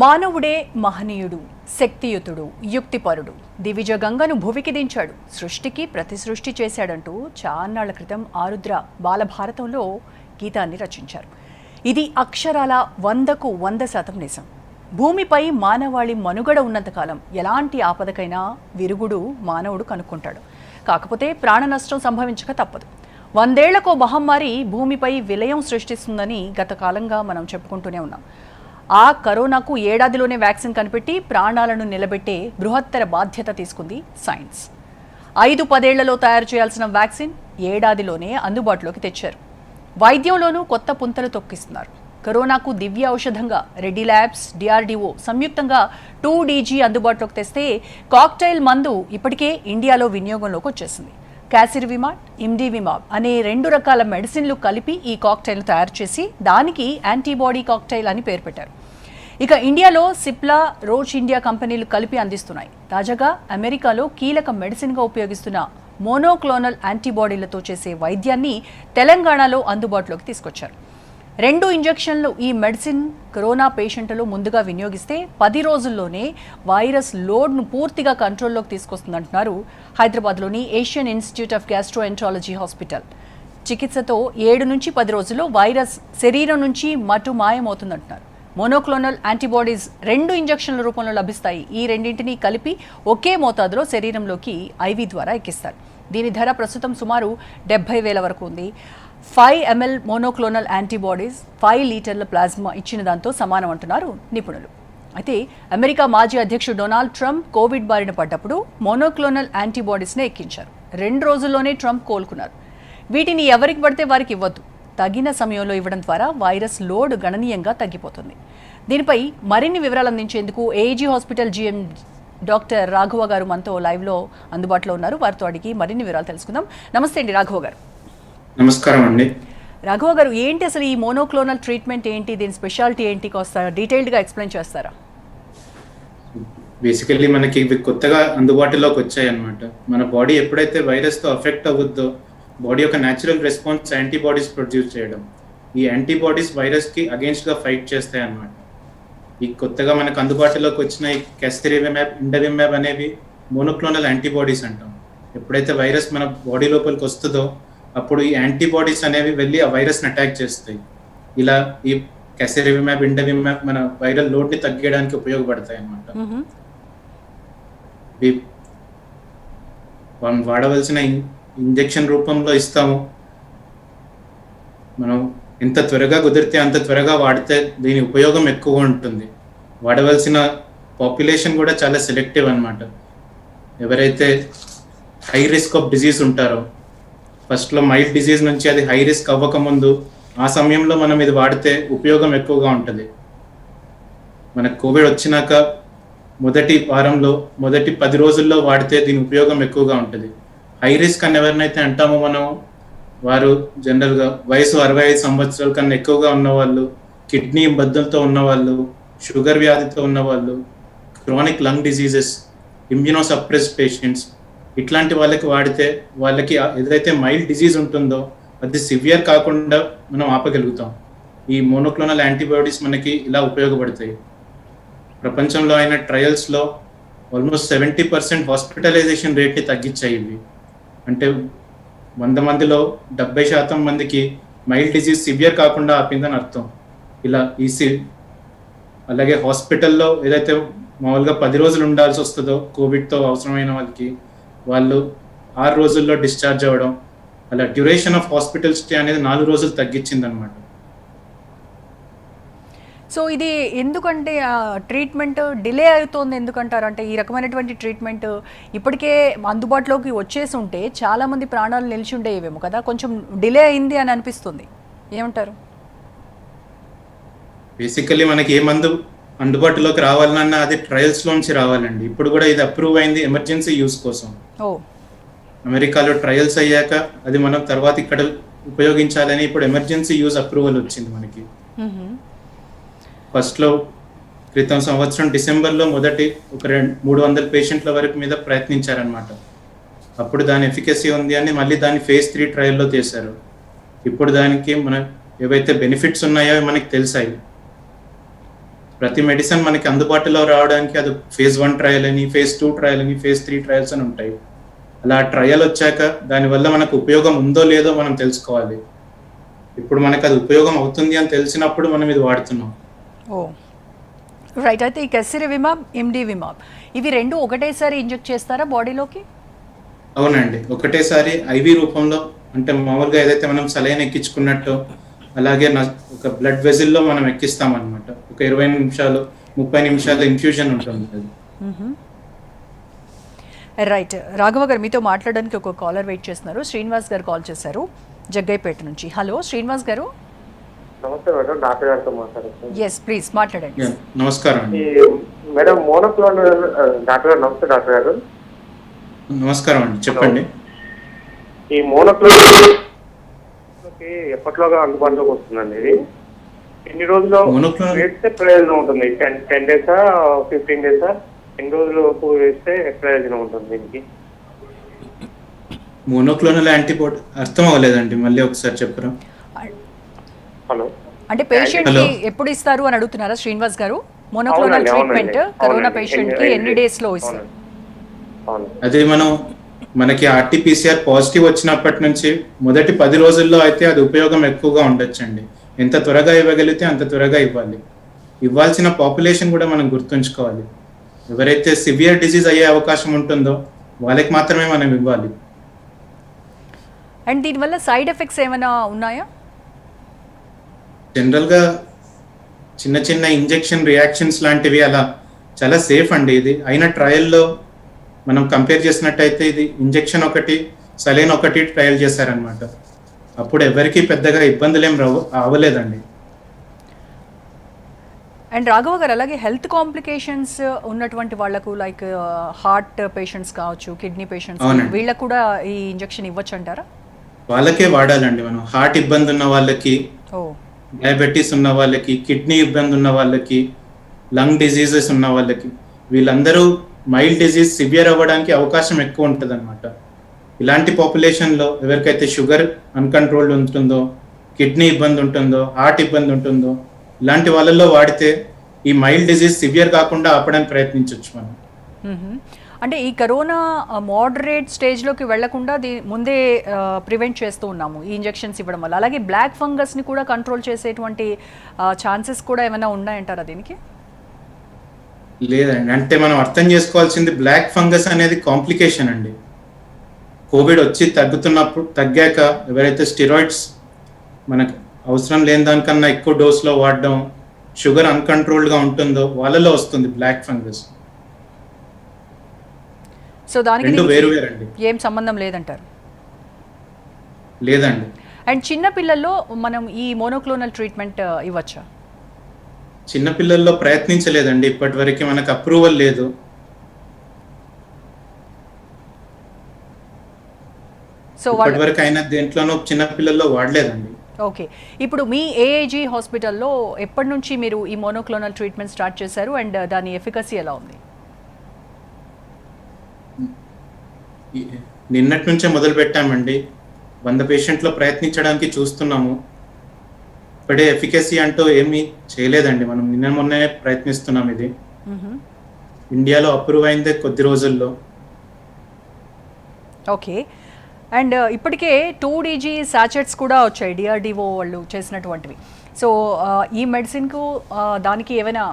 మానవుడే మహనీయుడు, శక్తియుతుడు, యుక్తిపరుడు. దివిజ గంగను భువికి దించాడు, సృష్టికి ప్రతి సృష్టి చేశాడంటూ చాన్నాళ్ల క్రితం ఆరుద్ర బాలభారతంలో గీతాన్ని రచించారు. ఇది అక్షరాల 100కు 100% నిజం. భూమిపై మానవాళి మనుగడ ఉన్నంతకాలం ఎలాంటి ఆపదకైనా విరుగుడు మానవుడు కనుక్కుంటాడు. కాకపోతే ప్రాణ నష్టం సంభవించక తప్పదు. 100 ఏళ్లకో మహమ్మారి భూమిపై విలయం సృష్టిస్తుందని గత కాలంగా మనం చెప్పుకుంటూనే ఉన్నాం. ఆ కరోనాకు ఏడాదిలోనే వ్యాక్సిన్ కనిపెట్టి ప్రాణాలను నిలబెట్టే బృహత్తర బాధ్యత తీసుకుంది సైన్స్. 5-10 ఏళ్లలో తయారు చేయాల్సిన వ్యాక్సిన్ ఏడాదిలోనే అందుబాటులోకి తెచ్చారు. వైద్యంలోనూ కొత్త పుంతలు తొక్కిస్తున్నారు. కరోనాకు దివ్య ఔషధంగా రెడ్డి ల్యాబ్స్, DRDO సంయుక్తంగా 2DG అందుబాటులోకి తెస్తే కాక్టైల్ మందు ఇప్పటికే ఇండియాలో వినియోగంలోకి వచ్చేసింది. క్యాసిరివిమాబ్, ఇమ్డివిమాబ్ అనే 2 రకాల మెడిసిన్లు కలిపి ఈ కాక్టైల్ తయారు చేసి దానికి యాంటీబాడీ కాక్టైల్ అని పేరు పెట్టారు. ఇక ఇండియాలో సిప్లా, రోచ్ ఇండియా కంపెనీలు కలిపి అందిస్తున్నాయి. తాజాగా అమెరికాలో కీలక మెడిసిన్గా ఉపయోగిస్తున్న మోనోక్లోనల్ యాంటీబాడీలతో చేసే వైద్యాన్ని తెలంగాణలో అందుబాటులోకి తీసుకొచ్చారు. 2 ఇంజెక్షన్లు ఈ మెడిసిన్ కరోనా పేషెంట్లు ముందుగా వినియోగిస్తే 10 రోజుల్లోనే వైరస్ లోడ్ను పూర్తిగా కంట్రోల్లోకి తీసుకొస్తుందంటున్నారు హైదరాబాద్లోని Asian institute of gastroenterology hospital. చికిత్సతో 7 నుంచి 10 రోజుల్లో వైరస్ శరీరం నుంచి మటు మాయమవుతుందంటున్నారు. మోనోక్లోనల్ యాంటీబాడీస్ 2 ఇంజెక్షన్ల రూపంలో లభిస్తాయి. ఈ రెండింటినీ కలిపి ఒకే మోతాదులో శరీరంలోకి IV ద్వారా ఎక్కిస్తారు. దీని ధర ప్రస్తుతం సుమారు 70,000 వరకు ఉంది. 5 ml మోనోక్లోనల్ యాంటీబాడీస్ 5 లీటర్ల ప్లాజ్మా ఇచ్చిన దాంతో సమానం అంటున్నారు నిపుణులు. అయితే అమెరికా మాజీ అధ్యక్షుడు డొనాల్డ్ ట్రంప్ కోవిడ్ బారిన పడ్డప్పుడు మోనోక్లోనల్ యాంటీబాడీస్నే ఎక్కించారు. 2 రోజుల్లోనే ట్రంప్ కోలుకున్నారు. వీటిని ఎవరికి పడితే వారికి ఇవ్వద్దు. తగిన సమయంలో ఇవ్వడం ద్వారా వైరస్ లోడ్ గణనీయంగా తగ్గిపోతుంది. దీనిపై మరిన్ని వివరాలు అందించేందుకు AG hospital GM doctor Raghava గారు మనతో లైవ్లో అందుబాటులో ఉన్నారు. వారితో అడిగి మరిన్ని వివరాలు తెలుసుకుందాం. నమస్తే అండి రాఘవ గారు. నమస్కారం అండి. రాఘవ గారు, ఏంటి అసలు ఈ మోనోక్లోనల్ ట్రీట్మెంట్ ఏంటి, దీని స్పెషాలిటీ ఏంటి, కాస్త డీటెయిల్డ్గా ఎక్స్ప్లెయిన్ చేస్తారా? బేసికల్లీ మనకి ఇవి కొత్తగా అందుబాటులోకి వచ్చాయి అన్నమాట. మన బాడీ ఎప్పుడైతే వైరస్తో అఫెక్ట్ అవుద్దో బాడీ యొక్క న్యాచురల్ రెస్పాన్స్ యాంటీబాడీస్ ప్రొడ్యూస్ చేయడం. ఈ యాంటీబాడీస్ వైరస్కి అగేన్స్ట్గా ఫైట్ చేస్తాయి అన్నమాట. ఈ కొత్తగా మనకు అందుబాటులోకి వచ్చిన ఈ క్యాసిరివిమాబ్, ఇమ్డివిమాబ్ అనేవి మోనోక్లోనల్ యాంటీబాడీస్ అంటాం. ఎప్పుడైతే వైరస్ మన బాడీ లోపలికి వస్తుందో అప్పుడు ఈ యాంటీబాడీస్ అనేవి వెళ్ళి ఆ వైరస్ని అటాక్ చేస్తాయి. ఇలా ఈ క్యాసిరివిమాబ్, ఇమ్డివిమాబ్ మన వైరల్ లోడ్ని తగ్గించడానికి ఉపయోగపడతాయి అన్నమాట. మనం వాడవలసిన ఇంజెక్షన్ రూపంలో ఇస్తాము. మనం ఎంత త్వరగా కుదిరితే అంత త్వరగా వాడితే దీని ఉపయోగం ఎక్కువ ఉంటుంది. వాడవలసిన పాపులేషన్ కూడా చాలా సెలెక్టివ్ అన్నమాట. ఎవరైతే హై రిస్క్ ఆఫ్ డిజీజ్ ఉంటారో, ఫస్ట్లో మైల్డ్ డిజీజ్ నుంచి అది హై రిస్క్ అవ్వకముందు ఆ సమయంలో మనం ఇది వాడితే ఉపయోగం ఎక్కువగా ఉంటుంది. మనకు కోవిడ్ వచ్చినాక మొదటి వారంలో, మొదటి 10 రోజుల్లో వాడితే దీని ఉపయోగం ఎక్కువగా ఉంటుంది. హై రిస్క్ అని ఎవరినైతే అంటామో మనం, వారు జనరల్గా వయసు 65 సంవత్సరాల కన్నా ఎక్కువగా ఉన్నవాళ్ళు, కిడ్నీ ఇబ్బందులతో ఉన్నవాళ్ళు, షుగర్ వ్యాధితో ఉన్నవాళ్ళు, క్రానిక్ లంగ్ డిజీజెస్, ఇమ్యూనోసప్రెస్ పేషెంట్స్, ఇట్లాంటి వాళ్ళకి వాడితే వాళ్ళకి ఏదైతే మైల్డ్ డిజీజ్ ఉంటుందో అది సివియర్ కాకుండా మనం ఆపగలుగుతాం. ఈ మోనోక్లోనల్ యాంటీబాడీస్ మనకి ఇలా ఉపయోగపడతాయి. ప్రపంచంలో అయిన ట్రయల్స్లో ఆల్మోస్ట్ 70% హాస్పిటలైజేషన్ రేట్ని తగ్గించాయి ఇవి. అంటే 100 మందిలో 70% మందికి మైల్డ్ డిజీజ్ సివియర్ కాకుండా ఆపిందని అర్థం. ఇలా అలాగే హాస్పిటల్లో ఏదైతే మామూలుగా 10 రోజులు ఉండాల్సి వస్తుందో కోవిడ్తో అవసరమైన వాళ్ళకి, వాళ్ళు 6 రోజుల్లో డిశ్చార్జ్ అవ్వడం, అలా డ్యూరేషన్ ఆఫ్ హాస్పిటల్ స్టే అనేది 4 రోజులు తగ్గించింది అనమాట. సో ఇది ఎందుకంటే ట్రీట్మెంట్ డిలే అవుతోంది ఎందుకంటారు? అంటే ఈ రకమైనటువంటి ట్రీట్మెంట్ ఇప్పటికే అందుబాటులోకి వచ్చేసి ఉంటే చాలామంది ప్రాణాలు నిలిచి ఉండేవేమో కదా, కొంచెం డిలే అయింది అని అనిపిస్తుంది. ఏమంటారు? బేసికల్లీ మనకి ఏ మందు అందుబాటులోకి రావాలన్నా అది ట్రయల్స్లోంచి రావాలండి. ఇప్పుడు కూడా ఇది అప్రూవ్ అయింది ఎమర్జెన్సీ యూస్ కోసం. అమెరికాలో ట్రయల్స్ అయ్యాక అది మనం తర్వాత ఇక్కడ ఉపయోగించాలని ఇప్పుడు ఎమర్జెన్సీ యూజ్ అప్రూవల్ వచ్చింది మనకి. ఫస్ట్లో క్రితం సంవత్సరం డిసెంబర్లో మొదటి ఒక 300 పేషెంట్ల వరకు మీద ప్రయత్నించారనమాట. అప్పుడు దాని ఎఫికసీ ఉంది అని మళ్ళీ దాన్ని phase 3 ట్రయల్లో చేశారు. ఇప్పుడు దానికి మన ఏవైతే బెనిఫిట్స్ ఉన్నాయో మనకి తెలిసాయి. ప్రతి మెడిసిన్ మనకి అందుబాటులో రావడానికి అది phase 1 ట్రయల్ అని, phase 2 ట్రయల్ అని, phase 3 ట్రయల్స్ అని ఉంటాయి. అలా ట్రయల్ వచ్చాక దానివల్ల మనకు ఉపయోగం ఉందో లేదో మనం తెలుసుకోవాలి. ఇప్పుడు మనకు అది ఉపయోగం అవుతుంది అని తెలిసినప్పుడు మనం ఇది వాడుతున్నాం. ఓ రైట్. అయితే ఈ కెసిరివిమాబ్, ఇమ్డివిమాబ్ ఇవి రెండు ఒకటేసారి ఇంజెక్ట్ చేస్తారా బాడీలోకి? అవునండి, ఒకటేసారి ఐవి రూపంలో, అంటే మామూలుగా ఏదైతే మనం సలైన్ ఎక్కించుకున్నట్టు అలాగే ఒక బ్లడ్ వెజిల్లో మనం ఎక్కిస్తాం అనమాట. ఒక 20 నిమిషాలు 30 నిమిషాల ఇన్ఫ్యూజన్ ఉంటుంది అది. రైట్. రాఘవ గారు, మీతో మాట్లాడడానికి ఒక కాలర్ వెయిట్ చేస్తున్నారు. శ్రీనివాస్ గారు కాల్ చేశారు జగ్గైపేట నుంచి. హలో శ్రీనివాస్ గారు. నమస్తే మేడం, డాక్టర్ గారితో మాట్లాడుతున్నాను. ఎస్ ప్లీజ్ మాట్లాడండి. నమస్కారం అండి. మేడం మోనోక్లోనల్ డాక్టర్ గారు, నమస్తే డాక్టర్ గారు. నమస్కారం అండి, చెప్పండి. ఈ మోనోక్లోనల్ ఎప్పట్లోగా అందుబాటులోకి వస్తుందండి? ఇది ఎన్ని రోజులు వేస్తే ప్రయోజనం ఉంటుంది? 10 డేసా 15 డేసా? ఎన్ని రోజులు వేస్తే ప్రయోజనం ఉంటుంది దీనికి? మోనోక్లోనల్ యాంటీబాడీ అర్థం అవ్వలేదండి, మళ్ళీ ఒకసారి చెప్పరా? హలో, అంటే పేషెంట్ కి ఎప్పుడు ఇస్తారు అని అడుగుతున్నారా శ్రీనివాస్ గారు? మోనోక్లోనల్ ట్రీట్మెంట్ కరోనా పేషెంట్ కి ఎన్ని డేస్ లో ఇస్తారు? అదే మనకి ఆర్టీపీసీఆర్ పాజిటివ్ వచ్చినప్పటి నుంచి మొదటి 10 రోజుల్లో అయితే అది ఉపయోగం ఎక్కువగా ఉండొచ్చండి. ఎంత త్వరగా ఇవ్వగలిగితే అంత త్వరగా ఇవ్వాలి. ఇవ్వాల్సిన పాపులేషన్ కూడా మనం గుర్తుంచుకోవాలి. ఎవరైతే సివియర్ డిజీజ్ అయ్యే అవకాశం ఉంటుందో వాళ్ళకి మాత్రమే మనం ఇవ్వాలి. అండ్ దీనివల్ల సైడ్ ఎఫెక్ట్స్ ఏమైనా ఉన్నాయా? జనరల్గా చిన్న చిన్న ఇంజెక్షన్ రియాక్షన్స్ లాంటివి అలా చాలా సేఫ్ అండి. ఇది అయిన ట్రయల్లో మనం కంపేర్ చేసినట్టయితే ఇది ఇంజెక్షన్ ఒకటి, సలైన్ ఒకటి ట్రయల్ చేశారనమాట. అప్పుడు ఎవరికి పెద్దగా ఇబ్బందులు ఏం అవ్వలేదండి. అండ్ రాఘవ గారు, అలాగే హెల్త్ కాంప్లికేషన్స్ ఉన్నటువంటి వాళ్ళకు లైక్ హార్ట్ పేషెంట్స్ కావచ్చు, కిడ్నీ పేషెంట్స్, వీళ్ళకు కూడా ఈ ఇంజెక్షన్ ఇవ్వచ్చు అంటారా? వాళ్ళకే వాడాలండి మనం. హార్ట్ ఇబ్బంది ఉన్న వాళ్ళకి, డయాబెటీస్ ఉన్న వాళ్ళకి, కిడ్నీ ఇబ్బంది ఉన్న వాళ్ళకి, లంగ్ డిజీజెస్ ఉన్న వాళ్ళకి, వీళ్ళందరూ మైల్డ్ డిజీజ్ సివియర్ అవ్వడానికి అవకాశం ఎక్కువ ఉంటుంది అనమాట. ఇలాంటి పాపులేషన్లో ఎవరికైతే షుగర్ అన్కంట్రోల్డ్ ఉంటుందో, కిడ్నీ ఇబ్బంది ఉంటుందో, హార్ట్ ఇబ్బంది ఉంటుందో, ఇలాంటి వాళ్ళల్లో వాడితే ఈ మైల్డ్ డిజీజ్ సివియర్ కాకుండా ఆపడానికి ప్రయత్నించవచ్చు మనం. అంటే ఈ కరోనా మోడరేట్ స్టేజ్లోకి వెళ్లకుండా ముందే ప్రివెంట్ చేస్తూ ఉన్నాము ఈ ఇంజెక్షన్స్ ఇవ్వడం వల్ల. అలాగే బ్లాక్ ఫంగస్ని కూడా కంట్రోల్ చేసేటువంటి ఛాన్సెస్ కూడా ఏమైనా ఉన్నాయంటారా దీనికి? లేదండి, అంటే మనం అర్థం చేసుకోవాల్సింది బ్లాక్ ఫంగస్ అనేది కాంప్లికేషన్ అండి. కోవిడ్ వచ్చి తగ్గాక ఎవరైతే స్టిరాయిడ్స్ మనకు అవసరం లేని దానికన్నా ఎక్కువ డోస్లో వాడడం, షుగర్ అన్కంట్రోల్డ్గా ఉంటుందో వాళ్ళలో వస్తుంది బ్లాక్ ఫంగస్. సో దానికి వేరువేరండి, ఏం సంబంధం లేదంటారు? లేదండి. అండ్ చిన్న పిల్లల్లో మనం ఈ మోనోక్లోనల్ ట్రీట్మెంట్ ఇవ్వచ్చా? చిన్న పిల్లల్లో ప్రయత్నించలేదండి, ఇప్పటి వరకు మనకు అప్రూవల్ లేదు. సో ఇప్పటి వరకు అయినా దేంట్లోనూ చిన్న పిల్లల్లో వాడలేదండి. ఓకే. ఇప్పుడు మీ ఏఏజీ హాస్పిటల్లో ఎప్పటి నుంచి మీరు ఈ మోనోక్లోనల్ ట్రీట్మెంట్ స్టార్ట్ చేశారు అండ్ దాని ఎఫికసీ ఎలా ఉంది? నిన్నటి నుంచే మొదలు పెట్టామండి. 100 పేషెంట్లో ప్రయత్నించడానికి చూస్తున్నాము. ఇప్పుడే ఎఫికసీ అంటూ ఏమీ చేయలేదండి. మనం మొన్నే ప్రయత్నిస్తున్నాం. ఇది ఇండియాలో అప్రూవ్ అయిందే కొద్ది రోజుల్లో. ఓకే. అండ్ ఇప్పటికే 2DG సాచెట్స్ కూడా వచ్చాయి, డిఆర్డిఓ వాళ్ళు చేసినటువంటివి. సో ఈ మెడిసిన్కు దానికి ఏమైనా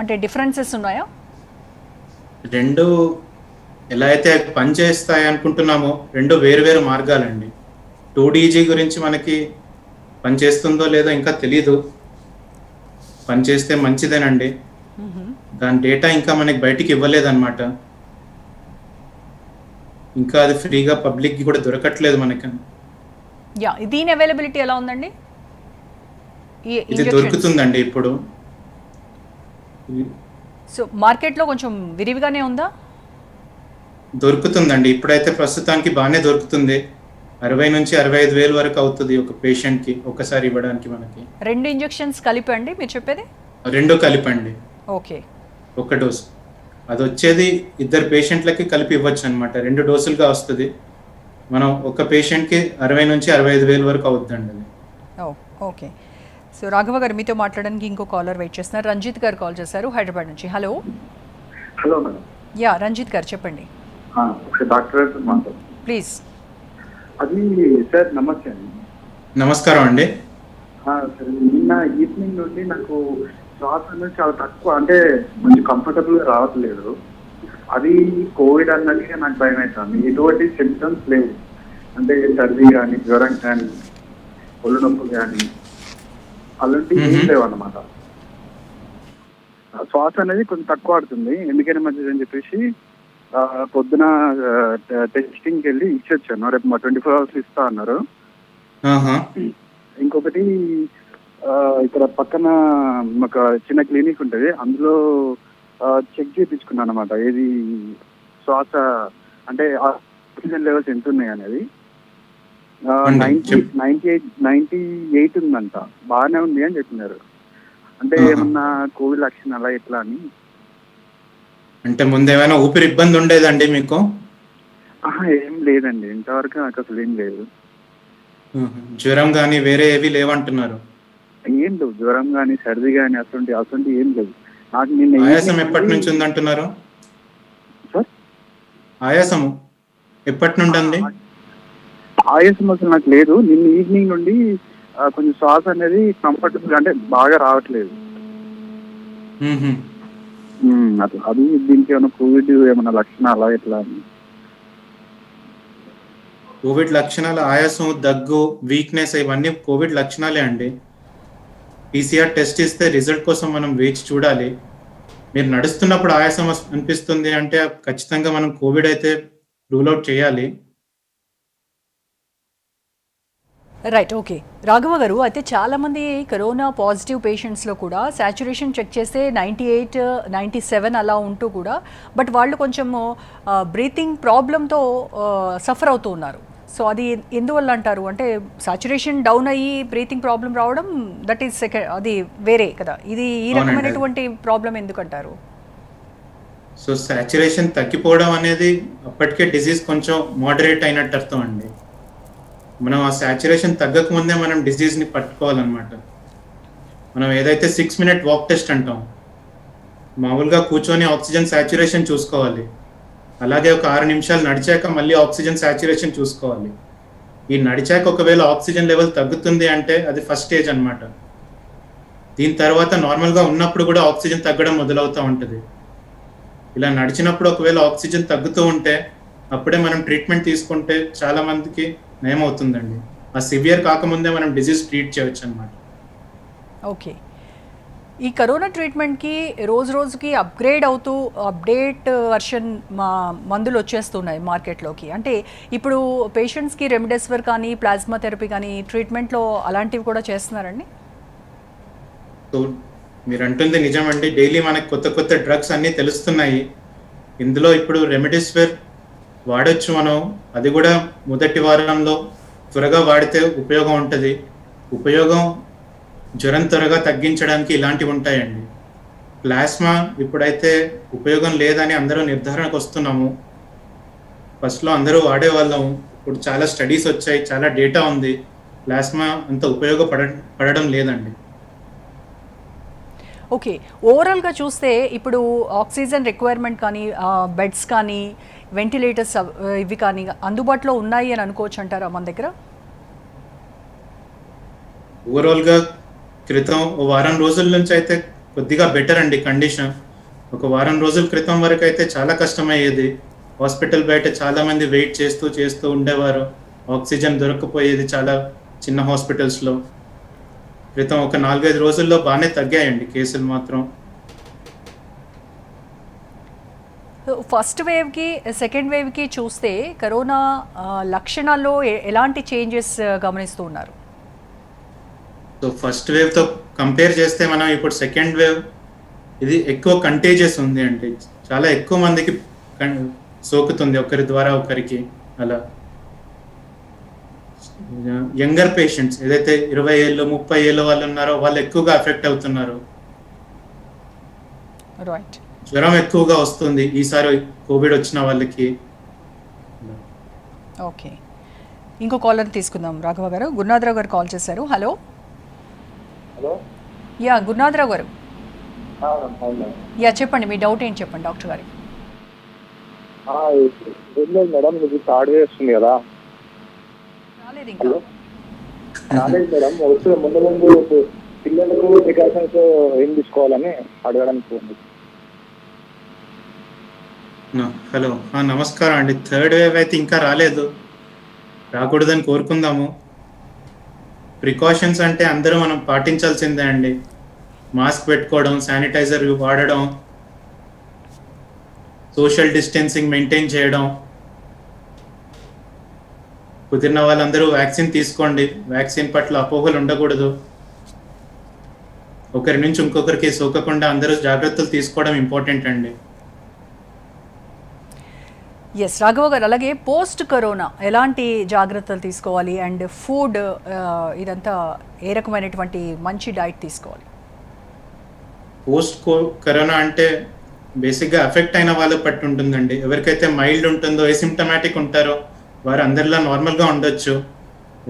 అంటే డిఫరెన్సెస్ ఉన్నాయా? రెండు ఎలా అయితే పనిచేస్తాయి అనుకుంటున్నామో రెండు వేరు మార్గాలండి. 2DG గురించి మనకి పనిచేస్తుందో లేదో ఇంకా తెలీదు. పనిచేస్తే మంచిదేనండి. దాని డేటా ఇంకా మనకి బయటికి ఇవ్వలేదన్నమాట. ఇంకా అది ఫ్రీగా పబ్లిక్కి కూడా దొరకట్లేదు మనకి. దీని అవైలబిలిటీ ఎలా ఉందండి? ఇది దొరుకుతుందండి ఇప్పుడు. సో మార్కెట్లో కొంచెం విరివిగానే ఉందా? దొరుకుతుందండి ఇప్పుడైతే, ప్రస్తుతానికి బాగానే దొరుకుతుంది. 60 నుంచి 65 వేలు వరకు అవుతుంది ఒక పేషెంట్కి ఒకసారి ఇవ్వడానికి మనకి. 2 ఇంజెక్షన్స్ కలిపండి మీరు చెప్పేది? 2 కలిపండి. ఓకే. ఒక డోస్ అది వచ్చేది 2 పేషెంట్లకి కలిపి ఇవ్వచ్చు అనమాట. 2 డోసులుగా వస్తుంది. మనం ఒక పేషెంట్కి 60 నుంచి 65 వేలు వరకు అవుతుందండి అది. ఓకే. సో రాఘవ గారు మీతో మాట్లాడడానికి ఇంకో కాలర్ వెయిట్ చేస్తున్నారు. రంజిత్ గారు కాల్ చేశారు హైదరాబాద్ నుంచి. Hello. Hello madam. Yeah Ranjith గారు చెప్పండి. డాక్టర్ గారు మాట్లాడు ప్లీజ్. అది సార్ నమస్తే అండి. నమస్కారం అండి. సరే నిన్న ఈవినింగ్ నుండి నాకు శ్వాస అనేది చాలా తక్కువ, అంటే కొంచెం కంఫర్టబుల్ గా రావట్లేదు. అది కోవిడ్ అన్నట్టుగా నాకు భయం అవుతుంది. ఎటువంటి సిమ్టమ్స్ లేవు, అంటే సర్ది కానీ జ్వరం కానీ ఒళ్ళు నొప్పి కానీ అలాంటివి ఏం లేవు అన్నమాట. శ్వాస అనేది కొంచెం తక్కువ ఆడుతుంది. ఎందుకైనా మంచిది అని చెప్పేసి పొద్దున టెస్టింగ్కి వెళ్ళి ఇచ్చి వచ్చాను. రేపు మా 24 hours ఇస్తా అన్నారు. ఇంకొకటి ఇక్కడ పక్కన ఒక చిన్న క్లినిక్ ఉంటుంది, అందులో చెక్ చేయించుకున్నాను అనమాట. ఏది శ్వాస అంటే ఆక్సిజన్ లెవెల్స్ ఎంత ఉన్నాయి అనేది 98 ఉందంట. బాగానే ఉంది అని చెప్పినారు. అంటే ఏమన్నా కోవిడ్ లక్షణాలా ఎట్లా అని. అంటే ముందు ఏమైనా ఊపిరి ఇబ్బంది ఉండేదండి మీకు? ఏం లేదండి, ఇంతవరకు నాకు అసలు ఏం లేదు. జ్వరం కానీ వేరే ఏవి లేవంటున్నారు? ఏం లేవు, జ్వరం కానీ సర్ది కానీ అసలు ఏం లేదు నాకు. నిన్న ఆయాసం ఎప్పటి నుంచి ఉందంటున్నారు? సార్ ఆయాసం ఎప్పటి నుండి అండి? ఆయాసం అసలు నాకు లేదు. నిన్న ఈవినింగ్ నుండి కొంచెం శ్వాస అనేది కంఫర్టబుల్ అంటే బాగా రావట్లేదు. అట్లా అది దీనికి ఏమైనా కోవిడ్ ఏమైనా లక్షణాలా ఎట్లా అని. కోవిడ్ లక్షణాలు ఆయాసం, దగ్గు, వీక్నెస్ ఇవన్నీ కోవిడ్ లక్షణాలే అండి. PCR టెస్ట్ ఇస్తే రిజల్ట్ కోసం మనం వేచి చూడాలి. మీరు నడుస్తున్నప్పుడు ఆయాసం అనిపిస్తుంది అంటే ఖచ్చితంగా మనం కోవిడ్ అయితే రూల్ అవుట్ చేయాలి. Right, okay. రాఘవ గారు, అయితే చాలామంది కరోనా పాజిటివ్ పేషెంట్స్లో కూడా శాచురేషన్ చెక్ చేస్తే 98, 97 అలా ఉంటూ కూడా బట్ వాళ్ళు కొంచెం బ్రీతింగ్ ప్రాబ్లంతో సఫర్ అవుతూ ఉన్నారు. సో అది ఎందువల్ల అంటారు? అంటే సాచురేషన్ డౌన్ అయ్యి బ్రీతింగ్ ప్రాబ్లం రావడం దట్ ఈస్ అది వేరే కదా, ఇది ఈ రకమైనటువంటి ప్రాబ్లం ఎందుకంటారు? సో సాచురేషన్ తగ్గిపోవడం అనేది అప్పటికే డిసీజ్ కొంచెం మోడరేట్ అయినట్టు అర్థం అండి. మనం ఆ సాచురేషన్ తగ్గక ముందే మనం డిసీజ్ని పట్టుకోవాలన్నమాట. మనం ఏదైతే 6 minute వాక్ టెస్ట్ అంటాం, మామూలుగా కూర్చొని ఆక్సిజన్ సాచురేషన్ చూసుకోవాలి. అలాగే ఒక 6 నిమిషాలు నడిచాక మళ్ళీ ఆక్సిజన్ సాచురేషన్ చూసుకోవాలి. ఈ నడిచాక ఒకవేళ ఆక్సిజన్ లెవెల్ తగ్గుతుంది అంటే అది ఫస్ట్ స్టేజ్ అనమాట. దీని తర్వాత నార్మల్గా ఉన్నప్పుడు కూడా ఆక్సిజన్ తగ్గడం మొదలవుతూ ఉంటుంది. ఇలా నడిచినప్పుడు ఒకవేళ ఆక్సిజన్ తగ్గుతూ ఉంటే అప్పుడే మనం ట్రీట్మెంట్ తీసుకుంటే చాలా మందికి నయం అవుతుందండి. ఆ సివియర్ కాకముందే మనం డిసీజ్ ట్రీట్ చేయవచ్చు అనమాట. ఓకే. ఈ కరోనా ట్రీట్మెంట్కి రోజు రోజుకి అప్గ్రేడ్ అవుతూ అప్డేట్ వర్షన్ మందులు వచ్చేస్తున్నాయి మార్కెట్లోకి. అంటే ఇప్పుడు పేషెంట్స్కి రెమిడెసివిర్ కానీ ప్లాస్మా థెరపీ కానీ ట్రీట్మెంట్లో అలాంటివి కూడా చేస్తున్నారండి? సో మీరు అంటుంది నిజమండి. డైలీ మనకు కొత్త కొత్త డ్రగ్స్ అన్నీ తెలుస్తున్నాయి. ఇందులో ఇప్పుడు రెమిడెసివిర్ వాడచ్చు మనం. అది కూడా మొదటి వారంలో త్వరగా వాడితే ఉపయోగం ఉంటుంది. ఉపయోగం జ్వరం త్వరగా తగ్గించడానికి ఇలాంటివి ఉంటాయండి. ప్లాస్మా ఇప్పుడైతే ఉపయోగం లేదని అందరూ నిర్ధారణకు వస్తున్నాము. ఫస్ట్లో అందరూ వాడేవాళ్ళము, ఇప్పుడు చాలా స్టడీస్ వచ్చాయి, చాలా డేటా ఉంది. ప్లాస్మా అంత ఉపయోగపడడం లేదండి. ఓకే, ఓవరాల్గా చూస్తే ఇప్పుడు ఆక్సిజన్ రిక్వైర్మెంట్ కానీ బెడ్స్ కానీ వెంటిలేటర్స్ ఇవి కానీ అందుబాటులో ఉన్నాయి అని అనుకోవచ్చు అంటారా మన దగ్గర? ఓవరాల్గా క్రితం వారం రోజుల నుంచి అయితే కొద్దిగా బెటర్ అండి కండిషన్. ఒక వారం రోజుల క్రితం వరకు అయితే చాలా కష్టమయ్యేది. హాస్పిటల్ బయట చాలా మంది వెయిట్ చేస్తూ ఉండేవారు. ఆక్సిజన్ దొరకపోయేది చాలా చిన్న హాస్పిటల్స్లో. క్రితం ఒక 4-5 రోజుల్లో బాగానే తగ్గాయండి కేసులు మాత్రం. ఫస్ట్ వేవ్కి సెకండ్ వేవ్కి చూస్తే కరోనా లక్షణాల్లో ఎలాంటి చేంజెస్ గమనిస్తూ ఉన్నారు? సో ఫస్ట్ వేవ్తో కంపేర్ చేస్తే మనం ఇప్పుడు సెకండ్ వేవ్ ఇది ఎక్కువ కంటేజియస్ ఉంది అంటే చాలా ఎక్కువ మందికి సోకుతుంది ఒకరి ద్వారా ఒకరికి. అలా యంగర్ పేషెంట్స్ ఏదైతే 20 ఏళ్ళు 30 ఏళ్ళ వాళ్ళు ఉన్నారో వాళ్ళు ఎక్కువగా ఎఫెక్ట్ అవుతున్నారు. రైట్, జ్వరం ఎక్కువగా వస్తుంది ఈసారి కోవిడ్ వచ్చిన వాళ్ళకి. ఓకే, ఇంకో కాలర్ తీసుకుందాం. రాఘవ గారు, గురునాథరావు గారు కాల్ చేశారు. హలో. హలో. యా గురునాథరావు గారు, అవును యా చెప్పండి, మీ డౌట్ ఏంటి చెప్పండి డాక్టర్ గారికి. ఏం లేదు మేడం, మీకు థర్డ్ వే వస్తుంది కదా. రాలేదు ఇంకా. హలో. రాలేదు మేడం, వస్తుంది ముందు ముందు. పిల్లలకు ప్రికాషన్స్ ఏం తీసుకోవాలని అడగడానికి ఉంది. హలో, నమస్కారం అండి. థర్డ్ వేవ్ అయితే ఇంకా రాలేదు, రాకూడదని కోరుకుందాము. ప్రికాషన్స్ అంటే అందరూ మనం పాటించాల్సిందే అండి. మాస్క్ పెట్టుకోవడం, శానిటైజర్ వాడడం, సోషల్ డిస్టెన్సింగ్ మెయింటైన్ చేయడం. కుదిరిన వాళ్ళందరూ వ్యాక్సిన్ తీసుకోండి. వ్యాక్సిన్ పట్ల అపోహలు ఉండకూడదు. ఒకరి నుంచి ఇంకొకరికి సోకకుండా అందరూ జాగ్రత్తలు తీసుకోవడం ఇంపార్టెంట్ అండి. ఎస్ రాఘవ గారు, అలాగే పోస్ట్ కరోనా ఎలాంటి జాగ్రత్తలు తీసుకోవాలి అండ్ ఫుడ్ ఇదంతా ఏ రకమైనటువంటి మంచి డైట్ తీసుకోవాలి? పోస్ట్ కరోనా అంటే బేసిక్గా ఎఫెక్ట్ అయిన వాళ్ళ పట్టు ఉంటుందండి. ఎవరికైతే మైల్డ్ ఉంటుందో, ఎసిమ్టమాటిక్ ఉంటారో వారు అందరిలా నార్మల్గా ఉండొచ్చు.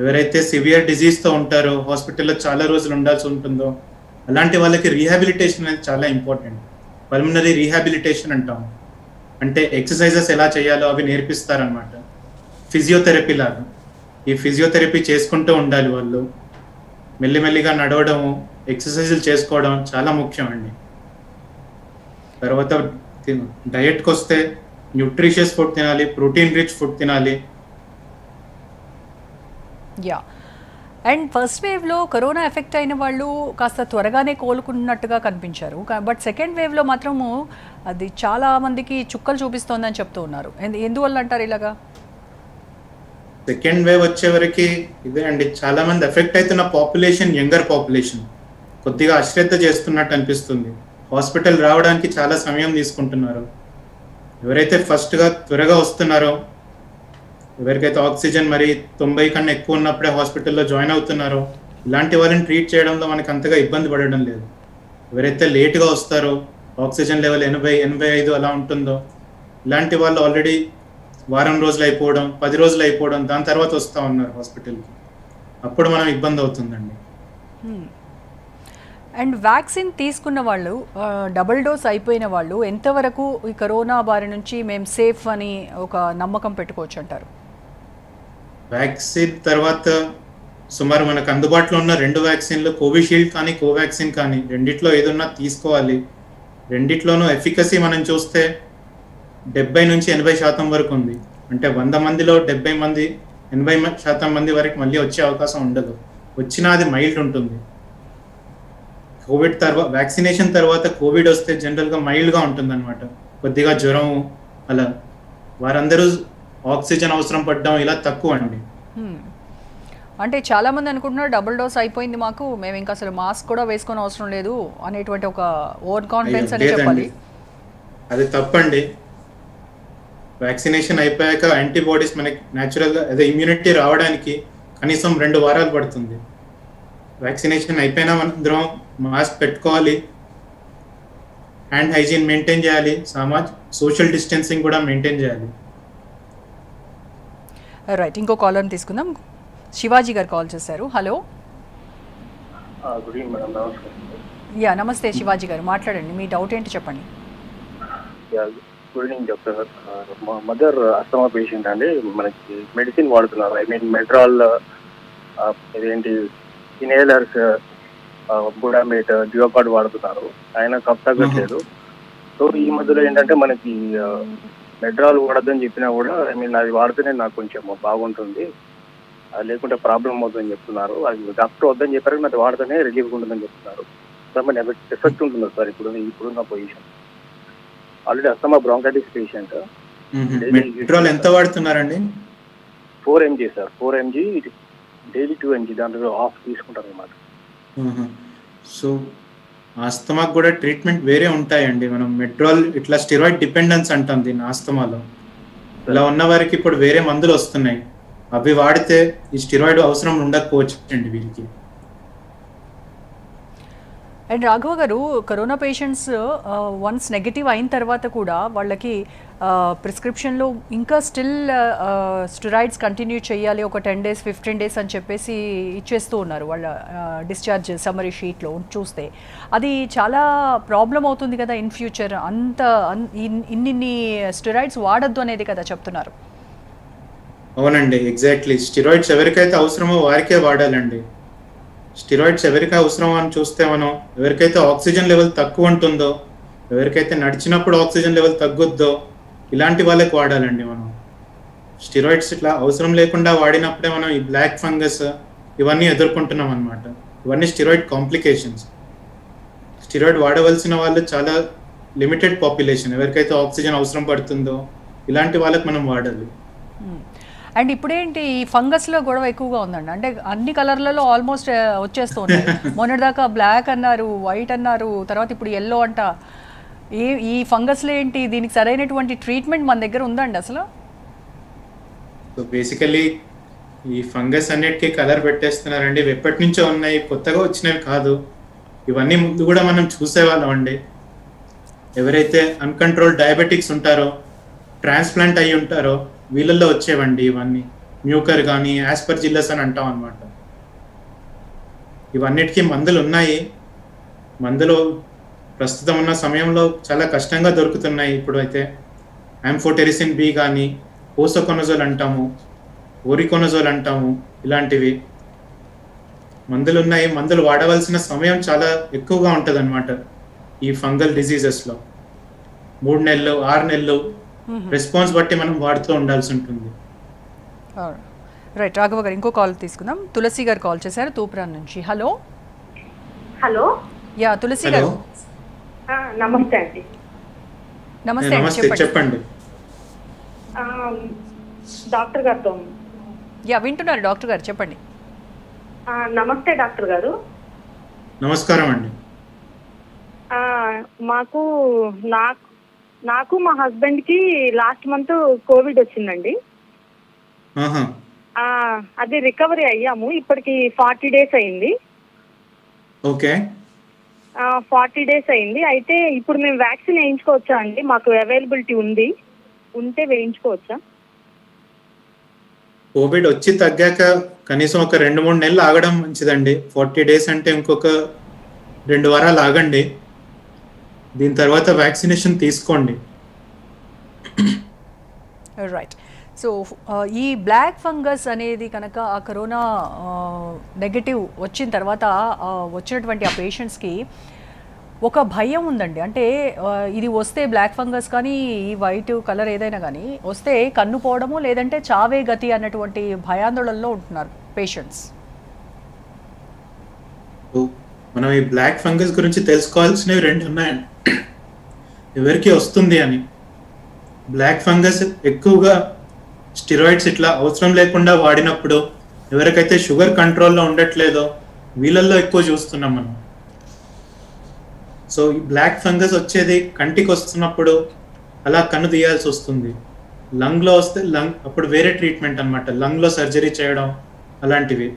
ఎవరైతే సివియర్ డిజీజ్తో ఉంటారో, హాస్పిటల్లో చాలా రోజులు ఉండాల్సి ఉంటుందో, అలాంటి వాళ్ళకి రీహాబిలిటేషన్ అనేది చాలా ఇంపార్టెంట్. పల్మనరీ రీహాబిలిటేషన్ అంటాం. అంటే ఎక్సర్సైజెస్ ఎలా చేయాలో అవి నేర్పిస్తారనమాట, ఫిజియోథెరపీ లాగా. ఈ ఫిజియోథెరపీ చేసుకుంటూ ఉండాలి వాళ్ళు. మెల్లిమెల్లిగా నడవడం, ఎక్సర్సైజులు చేసుకోవడం చాలా ముఖ్యం అండి. తర్వాత డయట్కి వస్తే న్యూట్రిషియస్ ఫుడ్ తినాలి, ప్రోటీన్ రిచ్ ఫుడ్ తినాలి. యా, అండ్ ఫస్ట్ వేవ్లో కరోనా ఎఫెక్ట్ అయిన వాళ్ళు కాస్త త్వరగానే కోలుకున్నట్టుగా కనిపించారు, బట్ సెకండ్ వేవ్లో మాత్రము అది చాలా మందికి చుక్కలు చూపిస్తోందని చెప్తూ ఉన్నారు. ఎందువల్ల అంటారు ఇలాగా? సెకండ్ వేవ్ వచ్చే వరకు ఇదే అండి, చాలా మంది ఎఫెక్ట్ అవుతున్న పాపులేషన్ యంగర్ పాపులేషన్. కొద్దిగా అశ్రద్ధ చేస్తున్నట్టు అనిపిస్తుంది. హాస్పిటల్ రావడానికి చాలా సమయం తీసుకుంటున్నారు. ఎవరైతే ఫస్ట్గా త్వరగా వస్తున్నారో, ఎవరికైతే ఆక్సిజన్ మరి 90 కన్నా ఎక్కువ ఉన్నప్పుడే హాస్పిటల్లో జాయిన్ అవుతున్నారో, ఇలాంటి వాళ్ళని ట్రీట్ చేయడంలో మనకు అంతగా ఇబ్బంది పడడం లేదు. ఎవరైతే లేట్గా వస్తారో, ఆక్సిజన్ లెవెల్ 80-85 అలా ఉంటుందో, ఇలాంటి వాళ్ళు ఆల్రెడీ వారం రోజులు అయిపోవడం, 10 రోజులు అయిపోవడం, దాని తర్వాత వస్తూ ఉన్నారు హాస్పిటల్కి. అప్పుడు మనం ఇబ్బంది అవుతుందండి. అండ్ వ్యాక్సిన్ తీసుకున్న వాళ్ళు, డబుల్ డోస్ అయిపోయిన వాళ్ళు ఎంతవరకు ఈ కరోనా బారి నుంచి మేము సేఫ్ అని ఒక నమ్మకం పెట్టుకోవచ్చు అంటారు? వ్యాక్సిన్ తర్వాత సుమారు మనకు అందుబాటులో ఉన్న 2 వ్యాక్సిన్లు, కోవిషీల్డ్ కానీ కోవాక్సిన్ కానీ, రెండిట్లో ఏదన్నా తీసుకోవాలి. రెండిట్లోనూ ఎఫికసీ మనం చూస్తే 70-80% వరకు ఉంది. అంటే 100 మందిలో 70 మంది, 80% మంది వరకు మళ్ళీ వచ్చే అవకాశం ఉండదు. వచ్చినా అది మైల్డ్ ఉంటుంది. కోవిడ్ తర్వాత, వ్యాక్సినేషన్ తర్వాత కోవిడ్ వస్తే జనరల్గా మైల్డ్గా ఉంటుంది అనమాట. కొద్దిగా జ్వరం అలా. వారందరూ ఆక్సిజన్ అవసరం పడడం ఇలా తక్కువ అండి. అంటే చాలామంది అనుకుంటున్నారు డబుల్ డోస్ అయిపోయింది మాకు, మేము ఇంకా అసలు మాస్క్ కూడా వేసుకొని అవసరం లేదు అనేటువంటి ఒక ఓవర్ కాన్ఫిడెన్స్ అని చెప్పాలి. అది తప్పండి. వ్యాక్సినేషన్ అయిపోయాక యాంటీబాడీస్ మనకి న్యాచురల్గా అదే ఇమ్యూనిటీ రావడానికి కనీసం 2 వారాలు పడుతుంది. వ్యాక్సినేషన్ అయిపోయినా అందరం మాస్క్ పెట్టుకోవాలి, హ్యాండ్ హైజీన్ మెయింటైన్ చేయాలి, సోషల్ డిస్టెన్సింగ్ కూడా మెయింటైన్ చేయాలి. రైట్, ఇంకో కాలర్ని తీసుకుందాం. శివాజీ గారు కాల్ చేశారు. హలో. గుడ్ ఈవినింగ్ మేడం, నమస్కారం. యా నమస్తే శివాజీ గారు, మాట్లాడండి, మీ డౌట్ ఏంటి చెప్పండి. Good evening doctor. మా మదర్ అస్తమా పేషెంట్ అండి. మనకి మెడిసిన్ వాడుతున్నారు, ఐ మీన్ మెట్రాల్, ఇదేంటి ఇన్హేలర్స్, బుడామేట్, డ్యూకార్డ్ వాడుతున్నారు. ఆయన కఫ్ తగ్గట్లేదు. సో ఈ మధ్యలో ఏంటంటే మనకి మెట్రాల్ వాడద్దని చెప్పినా కూడా, ఐ మీన్ అది వాడితేనే నాకు కొంచెం బాగుంటుంది, లేకుంటే ప్రాబ్లం అవుతుందని చెప్తున్నారు. అది డాక్టర్ వద్దని చెప్పారు, అది వాడితేనే రిలీఫ్ ఉంటుందని చెప్తున్నారు. సార్ మరి ఎఫెక్ట్ ఉంటుందా సార్ ఇప్పుడున్న position? Already asthma bronchitis patient. Medrol ఎంత వాడుతున్నారండి? 4 mg sir, 4 mg daily 2 mg, దాంట్లో హాఫ్ తీసుకుంటారు అన్నమాట. సో ఆస్తమాకు కూడా ట్రీట్మెంట్ వేరే ఉంటాయండి. మనం మెట్రాల్ ఇట్లా స్టెరాయిడ్ డిపెండెన్స్ అంటాం దీన్ని ఆస్తమాలో. ఇలా ఉన్న వారికి ఇప్పుడు వేరే మందులు వస్తున్నాయి, అవి వాడితే ఈ స్టెరాయిడ్ అవసరం ఉండకపోవచ్చు అండి వీరికి. అండ్ రాఘవ గారు, కరోనా పేషెంట్స్ వన్స్ నెగటివ్ అయిన తర్వాత కూడా వాళ్ళకి ప్రిస్క్రిప్షన్లో ఇంకా స్టిల్ స్టెరాయిడ్స్ కంటిన్యూ చేయాలి ఒక 10 days 15 days అని చెప్పేసి ఇచ్చేస్తూ ఉన్నారు వాళ్ళ డిశ్చార్జ్ సమ్మరీ షీట్లో చూస్తే. అది చాలా ప్రాబ్లం అవుతుంది కదా ఇన్ ఫ్యూచర్, ఇన్ని స్టెరాయిడ్స్ వాడద్దు అనేది కదా చెప్తున్నారు. అవునండి, ఎగ్జాక్ట్లీ. స్టిరాయిడ్స్ ఎవరికైతే అవసరమో వారికే వాడాలండి. స్టిరాయిడ్స్ ఎవరికి అవసరం అని చూస్తే మనం ఎవరికైతే ఆక్సిజన్ లెవెల్ తక్కువ ఉంటుందో, ఎవరికైతే నడిచినప్పుడు ఆక్సిజన్ లెవెల్ తగ్గుద్దో ఇలాంటి వాళ్ళకి వాడాలండి మనం. స్టిరాయిడ్స్ ఇట్లా అవసరం లేకుండా వాడినప్పుడే మనం ఈ బ్లాక్ ఫంగస్ ఇవన్నీ ఎదుర్కొంటున్నాం అనమాట. ఇవన్నీ స్టిరాయిడ్ కాంప్లికేషన్స్. స్టిరాయిడ్ వాడవలసిన వాళ్ళు చాలా లిమిటెడ్ పాపులేషన్, ఎవరికైతే ఆక్సిజన్ అవసరం పడుతుందో ఇలాంటి వాళ్ళకి మనం వాడాలి. అండ్ ఇప్పుడేంటి ఈ ఫంగస్లో గొడవ ఎక్కువగా ఉందండి, అంటే అన్ని కలర్లలో ఆల్మోస్ట్ వచ్చేస్తూ ఉన్నాయి. మొన్నటిదాకా బ్లాక్ అన్నారు, వైట్ అన్నారు, తర్వాత ఇప్పుడు ఎల్లో అంట. ఈ ఫంగస్లో ఏంటి, దీనికి సరైనటువంటి ట్రీట్మెంట్ మన దగ్గర ఉందండి అసలు? సో బేసికలీ ఈ ఫంగస్ అన్నిటికీ కలర్ పెట్టేస్తున్నారండి. ఇవి ఎప్పటి నుంచో ఉన్నాయి, కొత్తగా వచ్చినవి కాదు. ఇవన్నీ ముందు కూడా మనం చూసేవాళ్ళం అండి. ఎవరైతే అన్కంట్రోల్ డయాబెటిక్స్ ఉంటారో, ట్రాన్స్ప్లాంట్ అయ్యి ఉంటారో వీళ్ళల్లో వచ్చేవండి ఇవన్నీ. మ్యూకర్ కానీ యాస్పర్జిల్లస్ అని అంటాం అనమాట. ఇవన్నిటికీ మందులు ఉన్నాయి. మందులు ప్రస్తుతం ఉన్న సమయంలో చాలా కష్టంగా దొరుకుతున్నాయి. ఇప్పుడు అయితే యాంఫోటెరిసిన్ బి కానీ, పోసోకొనజోల్ అంటాము, ఓరికొనజోల్ అంటాము, ఇలాంటివి మందులు ఉన్నాయి. మందులు వాడవలసిన సమయం చాలా ఎక్కువగా ఉంటుంది అనమాట ఈ ఫంగల్ డిజీజెస్లో. 3 నెలలు 6 నెలలు రెస్పాన్స్ బట్టి మనం వాడుతూ ఉండాల్సి ఉంటుంది. రైట్ రాఘవ గారు, ఇంకో కాల్ తీసుకుందాం. తులసి గారు కాల్ చేశారు తూప్రాన్ నుంచి. హలో. హలో. యా తులసి గారు. నమస్తే అండి. నమస్తే, చెప్పండి. డాక్టర్ గారితో. యా వింటున్నారు డాక్టర్ గారు, చెప్పండి. నమస్తే డాక్టర్ గారు. నమస్కారం అండి. నాకు మా హస్బెండ్ కి లాస్ట్ మంత్ కోవిడ్ వచ్చిందండి. అది రికవరీ అయ్యాము. ఇప్పటికి 40 days అయింది. ఓకే. 40 days అయింది. అయితే ఇప్పుడు మేము వ్యాక్సిన్ వేయించుకోవచ్చా అండి? మాకు అవైలబిలిటీ ఉంటే వేయించుకోవచ్చా? కోవిడ్ వచ్చి తగ్గాక కనీసం ఒక 2-3 నెలలు ఆగడం మంచిదండి. 40 days అంటే ఇంకొక 2 వారాలు ఆగండి. దీని తర్వాత వ్యాక్సినేషన్ తీసుకోండి. రైట్. సో ఈ బ్లాక్ ఫంగస్ అనేది కనుక ఆ కరోనా నెగటివ్ వచ్చిన తర్వాత వచ్చినటువంటి ఆ పేషెంట్స్కి ఒక భయం ఉందండి. అంటే ఇది వస్తే బ్లాక్ ఫంగస్ కానీ ఈ వైట్ కలర్ ఏదైనా కానీ వస్తే కన్ను పోవడము లేదంటే చావే గతి అన్నటువంటి భయాందోళనలో ఉంటున్నారు పేషెంట్స్. మనం ఈ బ్లాక్ ఫంగస్ గురించి తెలుసుకోవాల్సినవి 2 ఉన్నాయండి. ఎవరికి వస్తుంది అని. బ్లాక్ ఫంగస్ ఎక్కువగా స్టిరాయిడ్స్ ఇట్లా అవసరం లేకుండా వాడినప్పుడు, ఎవరికైతే షుగర్ కంట్రోల్లో ఉండట్లేదో వీళ్ళల్లో ఎక్కువ చూస్తున్నాం మనం. సో ఈ బ్లాక్ ఫంగస్ వచ్చేది కంటికి వస్తున్నప్పుడు అలా కన్ను తీయాల్సి వస్తుంది. లంగ్లో వస్తే అప్పుడు వేరే ట్రీట్మెంట్ అనమాట, లంగ్లో సర్జరీ చేయడం అలాంటివి.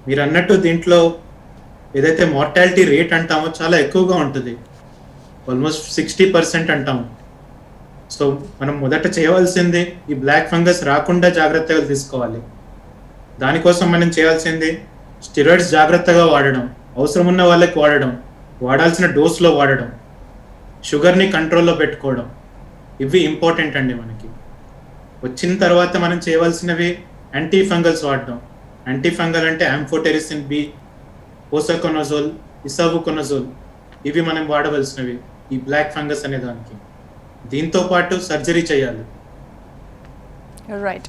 మీరు అన్నట్టు దీంట్లో ఏదైతే మార్టాలిటీ రేట్ అంటామో చాలా ఎక్కువగా ఉంటుంది, ఆల్మోస్ట్ 60% అంటాము. సో మనం మొదట చేయవలసింది ఈ బ్లాక్ ఫంగస్ రాకుండా జాగ్రత్తగా తీసుకోవాలి. దానికోసం మనం చేయాల్సింది స్టిరాయిడ్స్ జాగ్రత్తగా వాడడం, అవసరం ఉన్న వాళ్ళకి వాడడం, వాడాల్సిన డోస్లో వాడడం, షుగర్ని కంట్రోల్లో పెట్టుకోవడం. ఇవి ఇంపార్టెంట్ అండి మనకి. వచ్చిన తర్వాత మనం చేయవలసినవి యాంటీ ఫంగల్స్ వాడడం. యాంటీ ఫంగల్ అంటే యాంఫోటెరిసిన్ బి, పోసోకొనజోల్, ఇసావుకొనజోల్, ఇవి మనం వాడవలసినవి ఈ బ్లాక్ ఫంగస్ అనే దానికి. దీంతో పాటు సర్జరీ చేయాలి. రైట్.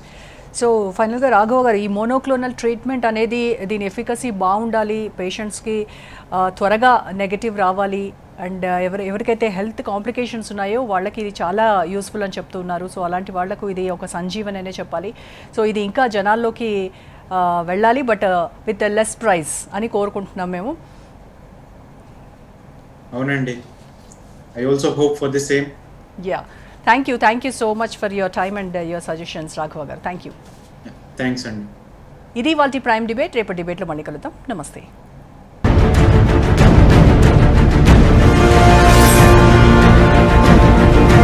సో ఫైనల్గా రాఘవ గారు, ఈ మోనోక్లోనల్ ట్రీట్మెంట్ అనేది దీని ఎఫికసీ బాగుండాలి, పేషెంట్స్కి త్వరగా నెగటివ్ రావాలి, అండ్ ఎవరికైతే హెల్త్ కాంప్లికేషన్స్ ఉన్నాయో వాళ్ళకి ఇది చాలా యూస్ఫుల్ అని చెప్తున్నారు. సో అలాంటి వాళ్లకు ఇది ఒక సంజీవన్ అనే చెప్పాలి. సో ఇది ఇంకా జనాల్లోకి వెళ్ళాలి, బట్ విత్ లెస్ ప్రైస్ అని కోరుకుంటున్నాం మేము. అవునండి, I also hope for the same. Yeah. Thank you so much for your time and your suggestions, Raghava garu. Thank you. Thanks అండి. ఇది వాల్టి ప్రైమ్ డిబేట్. రేపు డిబేట్లో మళ్ళీ కలుద్దాం. నమస్తే.